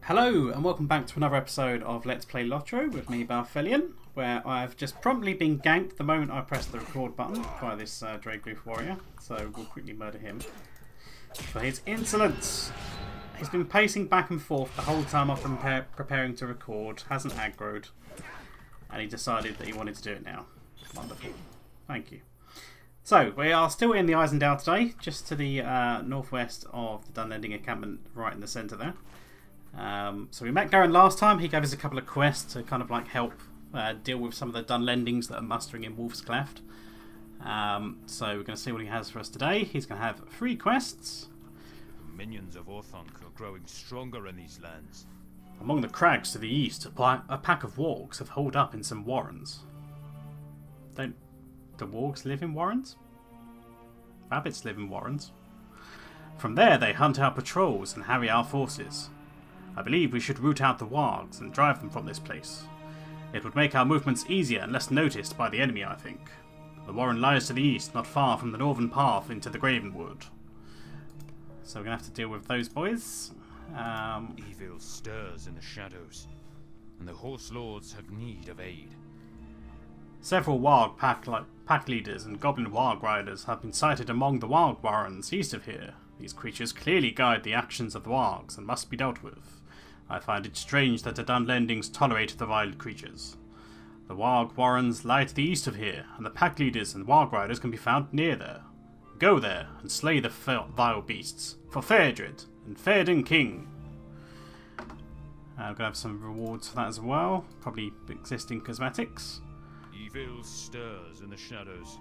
Hello and welcome back to another episode of Let's Play LOTRO with me, Balthelion, where I've just promptly been ganked the moment I pressed the record button by this Drayglyph warrior, so we'll quickly murder him for his insolence. He's been pacing back and forth the whole time I've been preparing to record, hasn't aggroed, and he decided that he wanted to do it now. Wonderful. Thank you. So, we are still in the Isendale today, just to the northwest of the Dunlending encampment, right in the centre there. So we met Garrun last time. He gave us a couple of quests to kind of like help deal with some of the Dunlendings that are mustering in Wolf's Cleft. So we're going to see what he has for us today. He's going to have 3 quests. Minions of Orthonk are growing stronger in these lands. Among the crags to the east, a pack of wargs have holed up in some warrens. Don't the wargs live in warrens? Rabbits live in warrens. From there they hunt our patrols and harry our forces. I believe we should root out the wargs and drive them from this place. It would make our movements easier and less noticed by the enemy, I think. The warren lies to the east, not far from the northern path into the Gravenwood. So we're going to have to deal with those boys. Evil stirs in the shadows, and the horse lords have need of aid. Several warg pack leaders and goblin warg riders have been sighted among the warg warrens east of here. These creatures clearly guide the actions of the wargs and must be dealt with. I find it strange that the Dunlendings tolerate the vile creatures. The warg warrens lie to the east of here, and the pack leaders and warg riders can be found near there. Go there and slay the vile beasts, for Fairdred and Fairden King. We're going to have some rewards for that as well, probably existing cosmetics. Evil stirs in the shadows,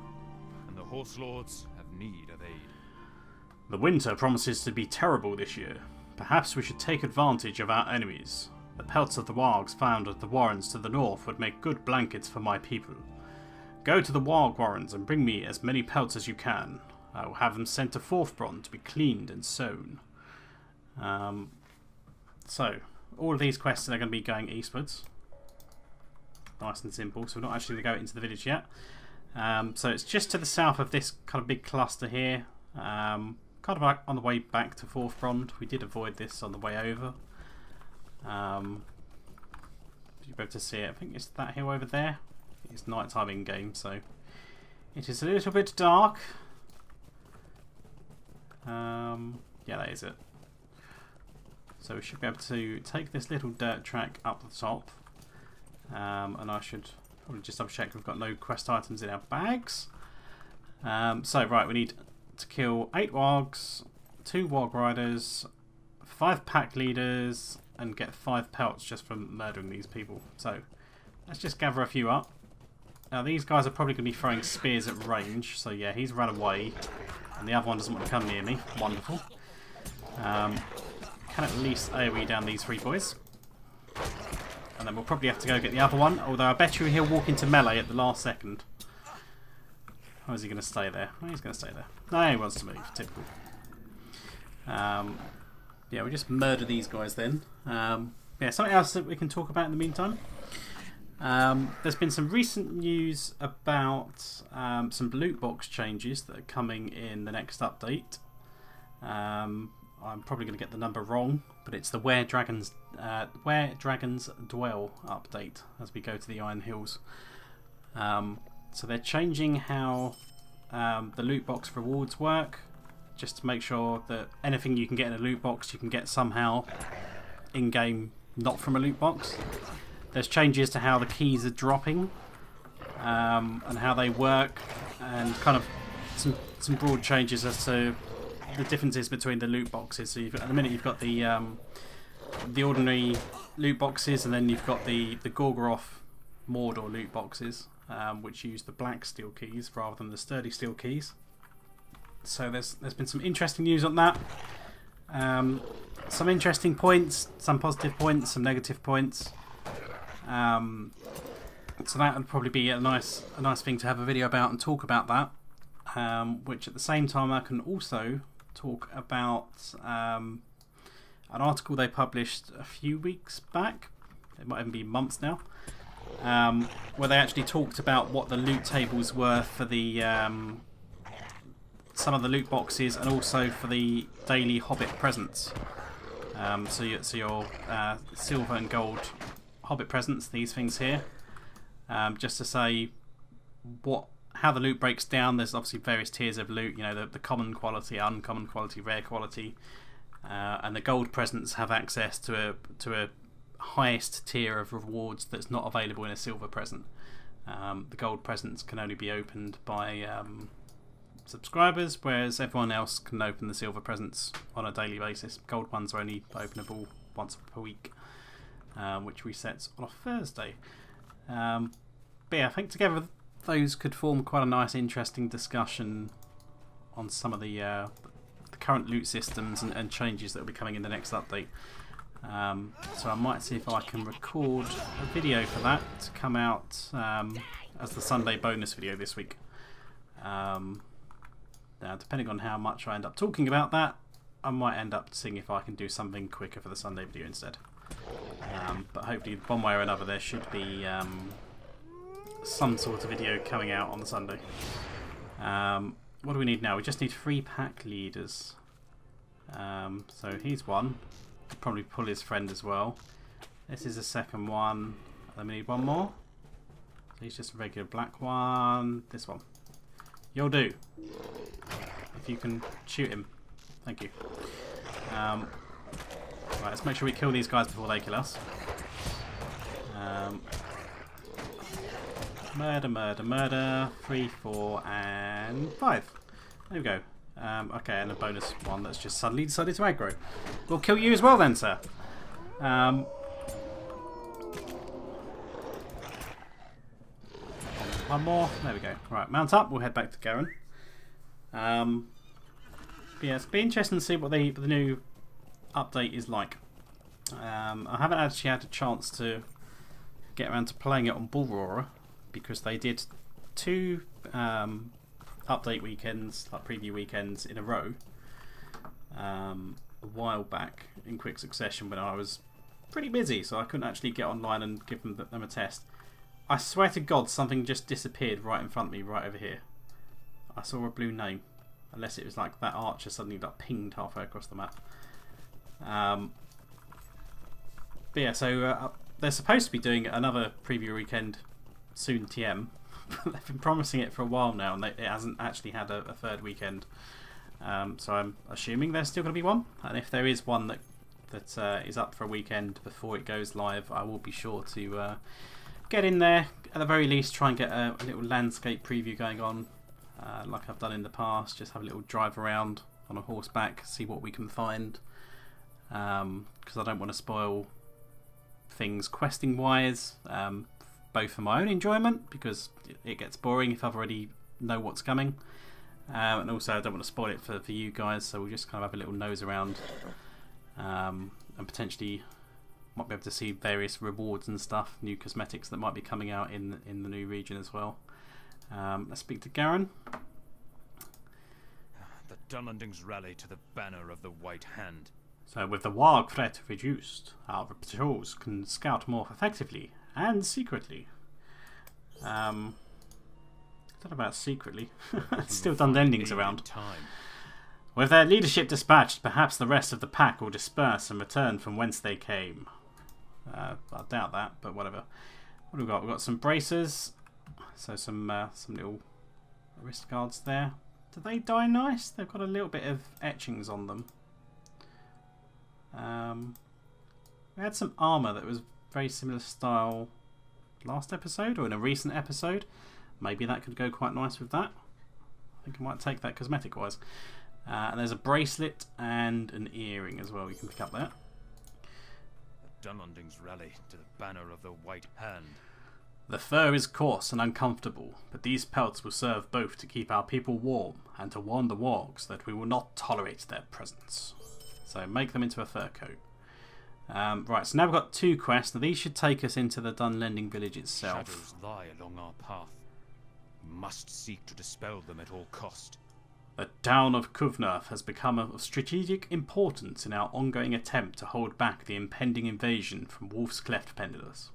and the horse lords have need of aid. The winter promises to be terrible this year. Perhaps we should take advantage of our enemies. The pelts of the wargs found at the warrens to the north would make good blankets for my people. Go to the warg warrens and bring me as many pelts as you can. I will have them sent to Forthbron to be cleaned and sewn. So, all of these quests are going to be going eastwards. Nice and simple, so we're not actually going to go into the village yet. So it's just to the south of this kind of big cluster here. Kind of like on the way back to Forthbron. We did avoid this on the way over. You'll be able to see it. I think it's that hill over there. It's night time in game, so it is a little bit dark. Yeah, that is it. So we should be able to take this little dirt track up the top. And I should probably just double check we've got no quest items in our bags. So right, we need to kill 8 wargs, 2 warg riders, 5 pack leaders, and get 5 pelts just from murdering these people. So let's just gather a few up. Now these guys are probably going to be throwing spears at range, so yeah, he's run away, and the other one doesn't want to come near me. Wonderful. Can at least AoE down these 3 boys. And then we'll probably have to go get the other one, although I bet you he'll walk into melee at the last second. Or is he going to stay there? Oh, he's going to stay there. No, he wants to move. Typical. Yeah, we just murder these guys then. Yeah, something else that we can talk about in the meantime. There's been some recent news about some loot box changes that are coming in the next update. I'm probably going to get the number wrong, but it's the Where Dragons Dwell update as we go to the Iron Hills. So they're changing how the loot box rewards work, just to make sure that anything you can get in a loot box you can get somehow in game, not from a loot box. There's changes to how the keys are dropping and how they work, and kind of some broad changes as to the differences between the loot boxes. So at the minute you've got the ordinary loot boxes, and then you've got the Gorgoroth Mordor loot boxes, which use the black steel keys rather than the sturdy steel keys. So there's been some interesting news on that. Some interesting points, some positive points, some negative points. So that would probably be a nice thing to have a video about and talk about that. Which at the same time I can also talk about an article they published a few weeks back. It might even be months now. Where they actually talked about what the loot tables were for the some of the loot boxes, and also for the daily Hobbit presents. So your silver and gold Hobbit presents, these things here. Just to say how the loot breaks down. There's obviously various tiers of loot. You know, the common quality, uncommon quality, rare quality, and the gold presents have access to a highest tier of rewards that's not available in a silver present. The gold presents can only be opened by subscribers, whereas everyone else can open the silver presents on a daily basis. Gold ones are only openable once per week, which resets on a Thursday. But yeah, I think together those could form quite a nice, interesting discussion on some of the current loot systems and changes that will be coming in the next update. So I might see if I can record a video for that to come out as the Sunday bonus video this week. Now, depending on how much I end up talking about that, I might end up seeing if I can do something quicker for the Sunday video instead. But hopefully, one way or another, there should be some sort of video coming out on the Sunday. What do we need now? We just need 3 pack leaders. So he's one. Could probably pull his friend as well. This is the second one. Then we need one more. So he's just a regular black one. This one. You'll do. If you can shoot him. Thank you. Right, let's make sure we kill these guys before they kill us. Murder, murder, murder. 3, 4, and 5. There we go. Okay, and a bonus one that's just suddenly decided to aggro. We'll kill you as well then, sir. One more. There we go. Right, mount up. We'll head back to Garrun. Yeah, it's been interesting to see what the new update is like. I haven't actually had a chance to get around to playing it on Bullroarer because they did 2 update weekends, like preview weekends in a row, a while back in quick succession when I was pretty busy, so I couldn't actually get online and give them a test. I swear to God, something just disappeared right in front of me, right over here. I saw a blue name, unless it was like that archer suddenly got pinged halfway across the map. But yeah, so they're supposed to be doing another preview weekend soon, TM. They've been promising it for a while now, and it hasn't actually had a third weekend. So I'm assuming there's still going to be one, and if there is one that is up for a weekend before it goes live, I will be sure to get in there. At the very least, try and get a little landscape preview going on, like I've done in the past. Just have a little drive around on a horseback, see what we can find, because I don't want to spoil things questing wise. Both for my own enjoyment, because it gets boring if I've already know what's coming, and also I don't want to spoil it for you guys, so we'll just kind of have a little nose around, and potentially might be able to see various rewards and stuff, new cosmetics that might be coming out in the new region as well. Let's speak to Garrun. The Dunlendings rally to the banner of the White Hand. So with the Warg threat reduced, our patrols can scout more effectively and secretly. I don't know about secretly. Still Dunlendings around. With their leadership dispatched, perhaps the rest of the pack will disperse and return from whence they came. I doubt that, but whatever. What have we got? We've got some bracers. So some little wrist guards there. Do they die nice? They've got a little bit of etchings on them. We had some armour that was very similar style last episode, or in a recent episode. Maybe that could go quite nice with that. I think I might take that cosmetic wise. And there's a bracelet and an earring as well you can pick up there. The Dunlendings rally to the banner of the White Hand. The fur is coarse and uncomfortable, but these pelts will serve both to keep our people warm and to warn the wargs that we will not tolerate their presence. So make them into a fur coat. Right, so now we've got 2 quests. Now these should take us into the Dunlending village itself. Shadows lie along our path. We must seek to dispel them at all cost. The town of Kuvner has become of strategic importance in our ongoing attempt to hold back the impending invasion from Wolf's Cleft pendulars.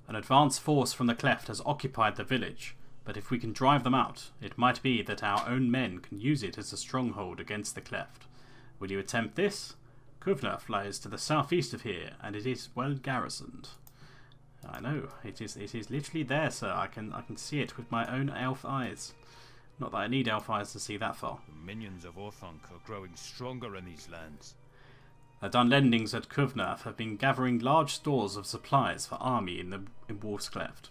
An advanced force from the Cleft has occupied the village, but if we can drive them out, it might be that our own men can use it as a stronghold against the Cleft. Will you attempt this? Kuvnerf lies to the southeast of here, and it is well garrisoned. I know, it is literally there, sir. I can see it with my own elf eyes. Not that I need elf eyes to see that far. The minions of Orthanc are growing stronger in these lands. The Dunlendings at Kuvnerf have been gathering large stores of supplies for army in Wolf's Cleft.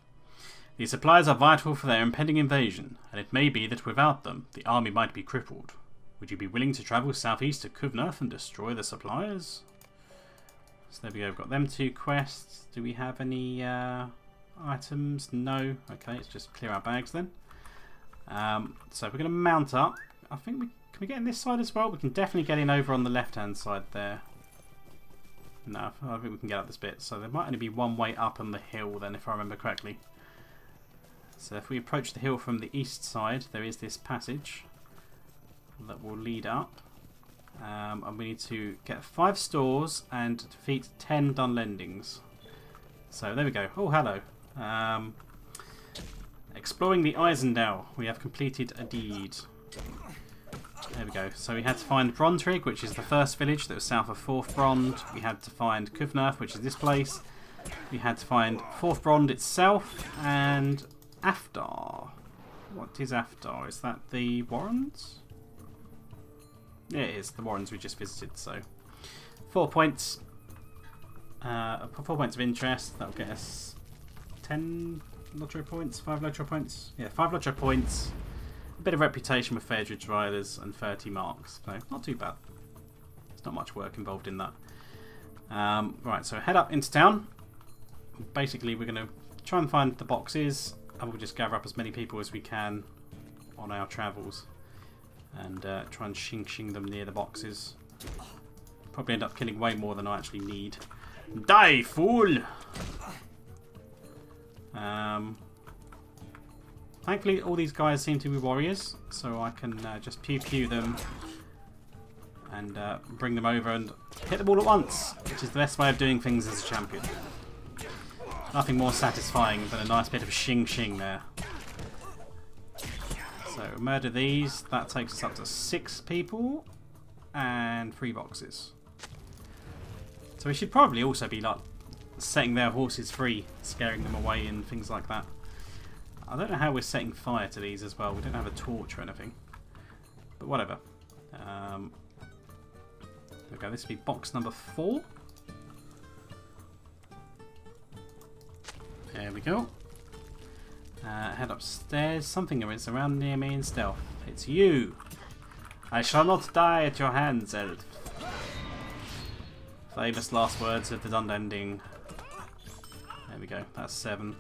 These supplies are vital for their impending invasion, and it may be that without them, the army might be crippled. Would you be willing to travel southeast to Kuvnerf and destroy the supplies? So there we go, we've got them 2 quests. Do we have any items? No. Okay, let's just clear our bags then. So we're going to mount up. I think can we get in this side as well? We can definitely get in over on the left hand side there. No, I think we can get up this bit. So there might only be one way up on the hill then, if I remember correctly. So if we approach the hill from the east side, there is this passage that will lead up. And we need to get 5 stores and defeat 10 Dunlendings. So there we go. Oh, hello. Exploring the Isendale. We have completed a deed. There we go. So we had to find Brondrig, which is the first village that was south of Fourth Brond. We had to find Kuvnerf, which is this place. We had to find Fourth Brond itself and Aftar. What is Aftar? Is that the Warrens? Yeah, it is the Warrens we just visited. So 4 points. 4 points of interest. That'll get us 10 LOTRO points, 5 LOTRO points. Yeah, 5 LOTRO points. A bit of reputation with Phaedrich Riders and 30 marks. So not too bad. There's not much work involved in that. Right, so head up into town. Basically, we're going to try and find the boxes, and we'll just gather up as many people as we can on our travels, and try and shing them near the boxes. Probably end up killing way more than I actually need. Die, fool! Thankfully, all these guys seem to be warriors, so I can just pew them and bring them over and hit them all at once, which is the best way of doing things as a champion. Nothing more satisfying than a nice bit of shing there. So murder these. That takes us up to 6 people and 3 boxes. So we should probably also be like setting their horses free, scaring them away and things like that. I don't know how we're setting fire to these as well. We don't have a torch or anything. But whatever. There we go. This will be box number 4. There we go. Head upstairs. Something is around near me in stealth. It's you. I shall not die at your hands, elf. Famous last words of the Dunlending. There we go. That's 7.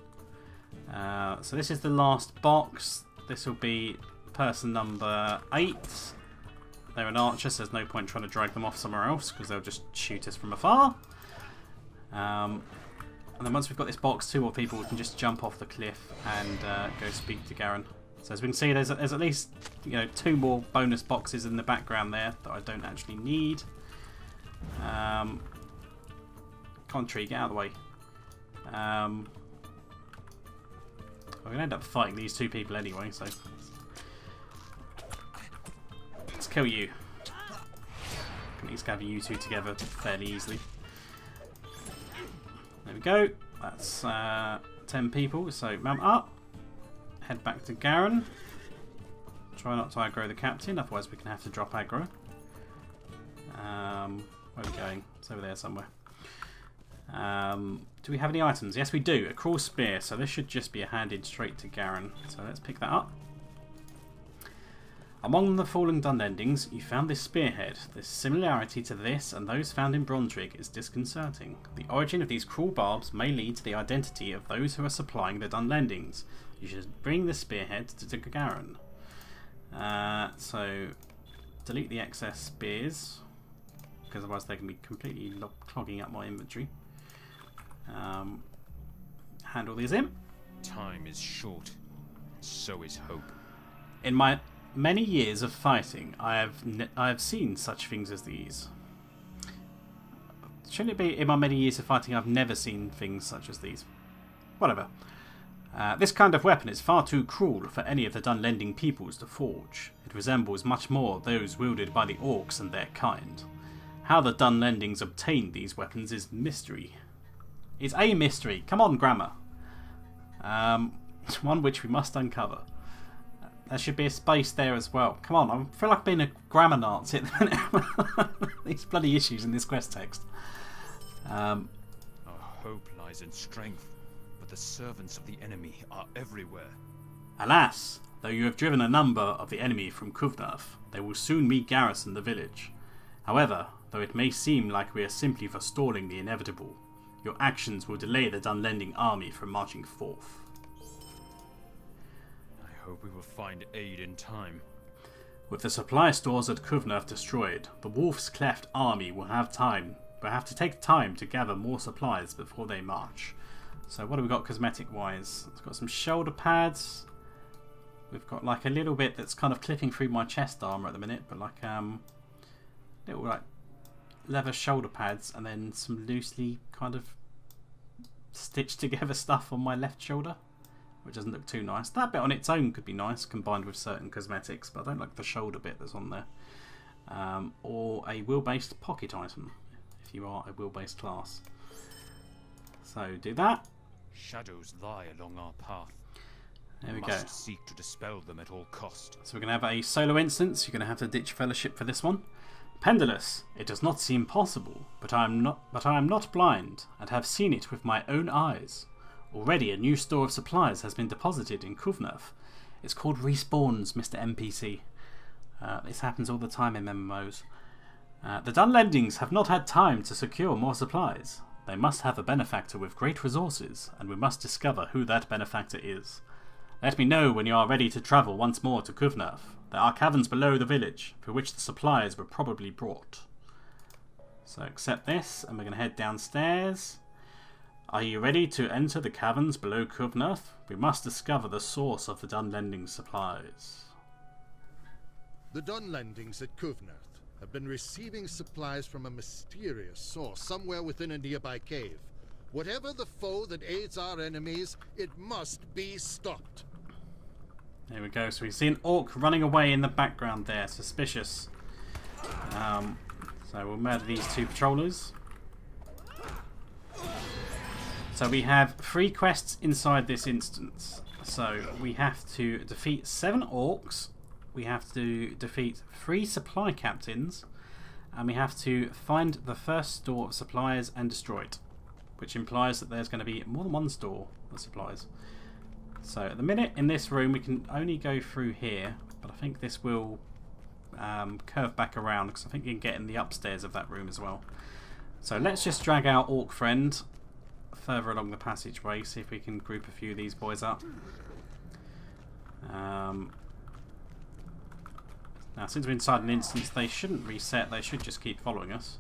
So this is the last box. This will be person number 8. They're an archer, so there's no point trying to drag them off somewhere else because they'll just shoot us from afar. And then once we've got this box, 2 more people, we can just jump off the cliff and go speak to Garrun. So as we can see, there's at least 2 more bonus boxes in the background there that I don't actually need. Contrary, get out of the way. We're going to end up fighting these 2 people anyway, so let's kill you. Can at least gather you 2 together fairly easily. There we go. That's 10 people, so mount up. Head back to Garrun. Try not to aggro the captain, otherwise we can have to drop aggro. Where are we going? It's over there somewhere. Do we have any items? Yes, we do. A cruel spear, so this should just be handed straight to Garrun. So let's pick that up. Among the fallen Dunlendings, you found this spearhead. The similarity to this and those found in Brondrig is disconcerting. The origin of these cruel barbs may lead to the identity of those who are supplying the Dunlendings. You should bring the spearhead to Garrun. So delete the excess spears, because otherwise they can be completely clogging up my inventory. Handle these in. Time is short, so is hope. In my many years of fighting, I have seen such things as these. Shouldn't it be in my many years of fighting I've never seen things such as these? Whatever. This kind of weapon is far too cruel for any of the Dunlending peoples to forge. It resembles much more those wielded by the orcs and their kind. How the Dunlendings obtained these weapons is mystery. It's a mystery. Come on, grammar. It's one which we must uncover. There should be a space there as well. Come on, I feel like being a grammar Nazi at the minute. These bloody issues in this quest text. Our hope lies in strength, but the servants of the enemy are everywhere. Alas, though you have driven a number of the enemy from Kuvnarf, they will soon re-garrison the village. However, though it may seem like we are simply forestalling the inevitable, your actions will delay the Dunlending army from marching forth. I hope we will find aid in time. With the supply stores at Kuvnarf destroyed, the Wolf's Cleft army will have to take time to gather more supplies before they march. So what have we got cosmetic wise? It's got some shoulder pads. We've got like a little bit that's kind of clipping through my chest armor at the minute, but like little like leather shoulder pads, and then some loosely kind of stitched together stuff on my left shoulder, which doesn't look too nice. That bit on its own could be nice combined with certain cosmetics, but I don't like the shoulder bit that's on there. Or a wheel-based pocket item if you are a wheel-based class. So do that. Shadows lie along our path. There we go. Must seek to dispel them at all cost. So we're going to have a solo instance. You're going to have to ditch Fellowship for this one. Pendulous. It does not seem possible, but I am not blind, and have seen it with my own eyes. Already a new store of supplies has been deposited in Kuvnarf. It's called Respawns, Mr. NPC. This happens all the time in MMOs. The Dunlendings have not had time to secure more supplies. They must have a benefactor with great resources, and we must discover who that benefactor is. Let me know when you are ready to travel once more to Kuvnarf. There are caverns below the village, for which the supplies were probably brought. So accept this, and we're going to head downstairs. Are you ready to enter the caverns below Kuvnarf? We must discover the source of the Dunlending supplies. The Dunlendings at Kuvnarf have been receiving supplies from a mysterious source somewhere within a nearby cave. Whatever the foe that aids our enemies, it must be stopped. There we go. So we see an orc running away in the background there. Suspicious. So we'll murder these two patrollers. So we have 3 quests inside this instance. So we have to defeat 7 orcs. We have to defeat 3 supply captains. And we have to find the first store of supplies and destroy it. Which implies that there's going to be more than one store of supplies. So at the minute in this room we can only go through here, but I think this will curve back around because I think you can get in the upstairs of that room as well. So let's just drag our orc friend further along the passageway, see if we can group a few of these boys up. Now since we're inside an instance they shouldn't reset, they should just keep following us.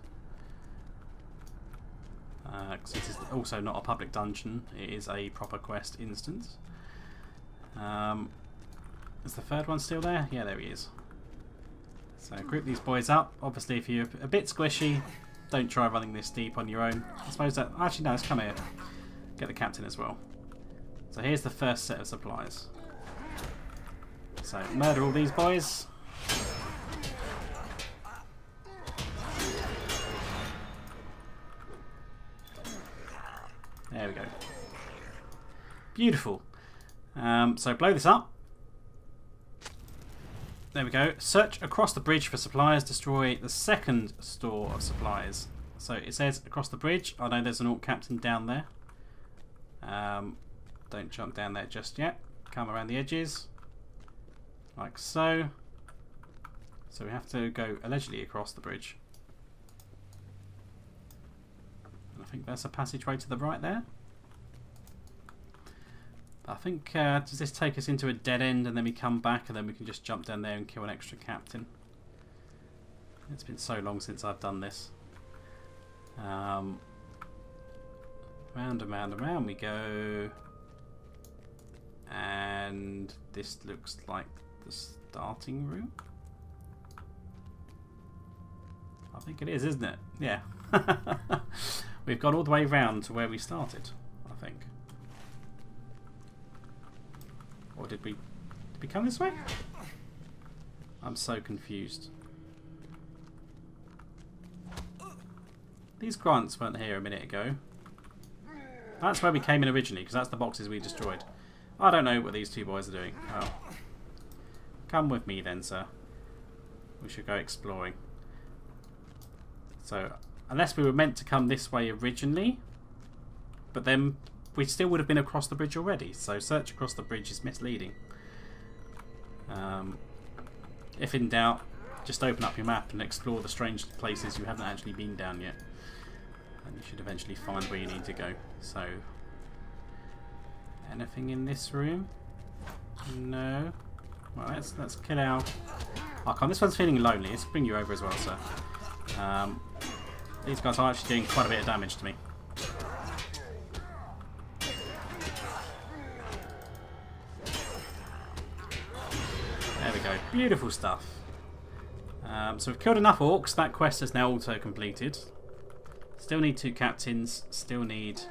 Because it is also not a public dungeon, it is a proper quest instance. Is the third one still there? Yeah, there he is. So group these boys up. Obviously if you're a bit squishy, don't try running this deep on your own. I suppose that... Actually no, let's come here. Get the captain as well. So here's the first set of supplies. So murder all these boys. There we go. Beautiful. So blow this up. There we go. Search across the bridge for supplies. Destroy the second store of supplies. So it says across the bridge. I know there's an orc captain down there. Don't jump down there just yet. Come around the edges. Like so. So we have to go allegedly across the bridge. And I think there's a passageway to the right there. I think, does this take us into a dead end and then we come back and then we can just jump down there and kill an extra captain? It's been so long since I've done this. Round and round and round we go. And this looks like the starting room. I think it is, isn't it? Yeah. We've gone all the way round to where we started, I think. Or did we come this way? I'm so confused. These grunts weren't here a minute ago. That's where we came in originally, because that's the boxes we destroyed. I don't know what these two boys are doing. Oh. Come with me then, sir. We should go exploring. So, unless we were meant to come this way originally, but then we still would have been across the bridge already. So, search across the bridge is misleading. If in doubt, just open up your map and explore the strange places you haven't actually been down yet. And you should eventually find where you need to go. So, anything in this room? No. Well, let's kill out. Oh, come on, this one's feeling lonely. Let's bring you over as well, sir. These guys are actually doing quite a bit of damage to me. There we go. Beautiful stuff. So we've killed enough orcs. That quest is now auto completed. Still need 2 captains. Still need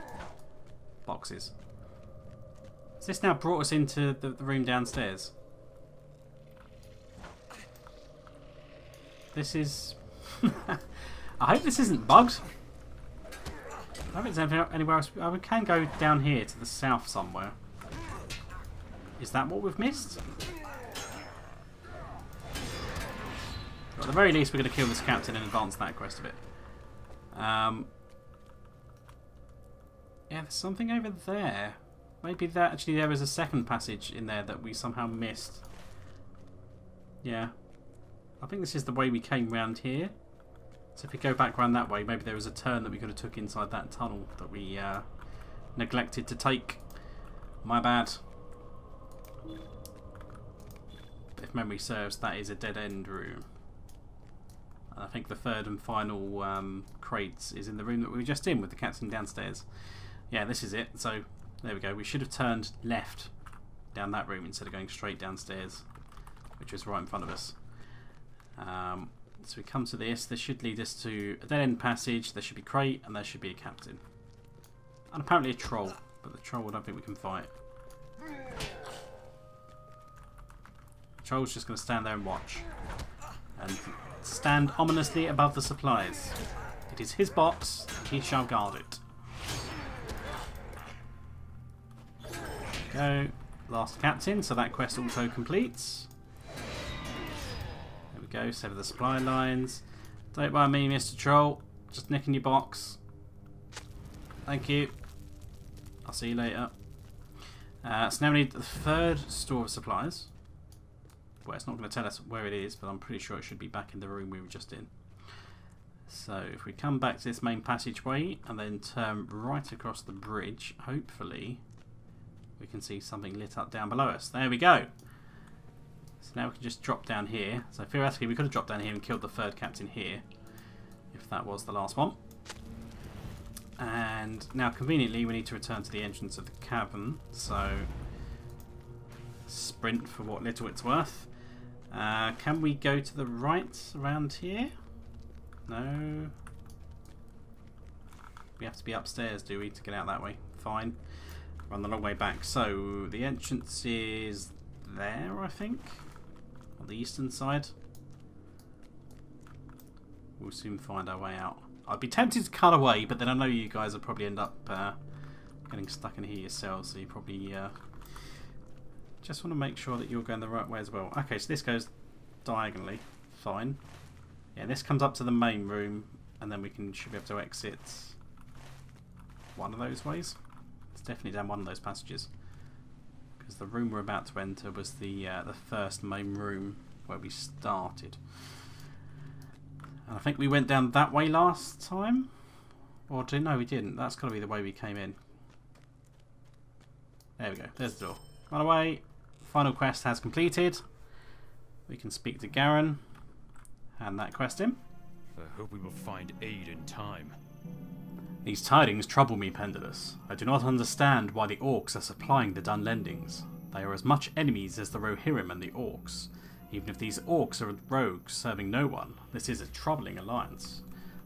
boxes. Has this now brought us into the room downstairs? This is... I hope this isn't bugged. I don't think there's anywhere else. We can go down here to the south somewhere. Is that what we've missed? Well, at the very least, we're going to kill this captain and advance that quest a bit. Yeah, there's something over there. Maybe that actually there was a second passage in there that we somehow missed. Yeah. I think this is the way we came round here. So if we go back round that way, maybe there was a turn that we could have took inside that tunnel that we neglected to take. My bad. If memory serves, that is a dead-end room. And I think the third and final crates is in the room that we were just in with the captain downstairs. Yeah, this is it. So there we go. We should have turned left down that room instead of going straight downstairs, which was right in front of us. So we come to this. This should lead us to a dead-end passage. There should be crate, and there should be a captain. And apparently a troll, but the troll I don't think we can fight. The troll's just going to stand there and watch. And stand ominously above the supplies. It is his box. He shall guard it. There we go. Last captain, so that quest auto completes. There we go, sever the supply lines. Don't mind me, Mr. Troll. Just nicking your box. Thank you. I'll see you later. So now we need the third store of supplies. Well, it's not going to tell us where it is, but I'm pretty sure it should be back in the room we were just in. So if we come back to this main passageway and then turn right across the bridge, hopefully we can see something lit up down below us. There we go. So now we can just drop down here. So theoretically we could have dropped down here and killed the third captain here, if that was the last one. And now conveniently we need to return to the entrance of the cavern. So sprint for what little it's worth. Can we go to the right around here? No. We have to be upstairs, do we, to get out that way? Fine. Run the long way back. So the entrance is there, I think, on the eastern side. We'll soon find our way out. I'd be tempted to cut away, but then I know you guys will probably end up getting stuck in here yourselves, so you probably just want to make sure that you're going the right way as well. Okay, so this goes diagonally. Fine. Yeah, this comes up to the main room, and then we should be able to exit one of those ways. It's definitely down one of those passages, because the room we're about to enter was the first main room where we started. And I think we went down that way last time, or no, we didn't. That's got to be the way we came in. There we go. There's the door. Run away. Final quest has completed. We can speak to Garrun. Hand that quest in. I hope we will find aid in time. These tidings trouble me, Pendulous. I do not understand why the orcs are supplying the Dunlendings. They are as much enemies as the Rohirrim and the orcs. Even if these orcs are rogues serving no one, this is a troubling alliance.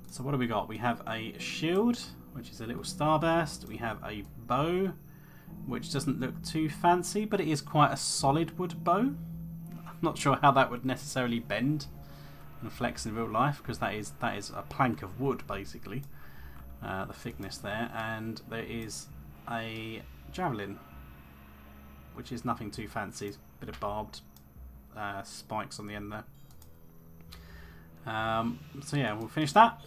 So what do we got? We have a shield, which is a little starburst. We have a bow, which doesn't look too fancy, but it is quite a solid wood bow. I'm not sure how that would necessarily bend and flex in real life, because that is a plank of wood, basically. the thickness there, and there is a javelin, which is nothing too fancy. Bit of barbed spikes on the end there. So yeah, we'll finish that.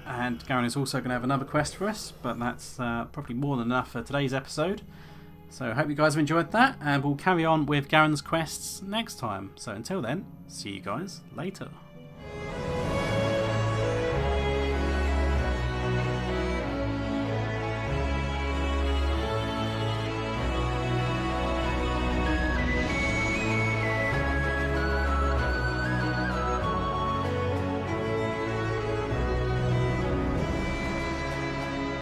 And Garrun is also going to have another quest for us, but that's probably more than enough for today's episode. So I hope you guys have enjoyed that, and we'll carry on with Garrun's quests next time. So until then, see you guys later.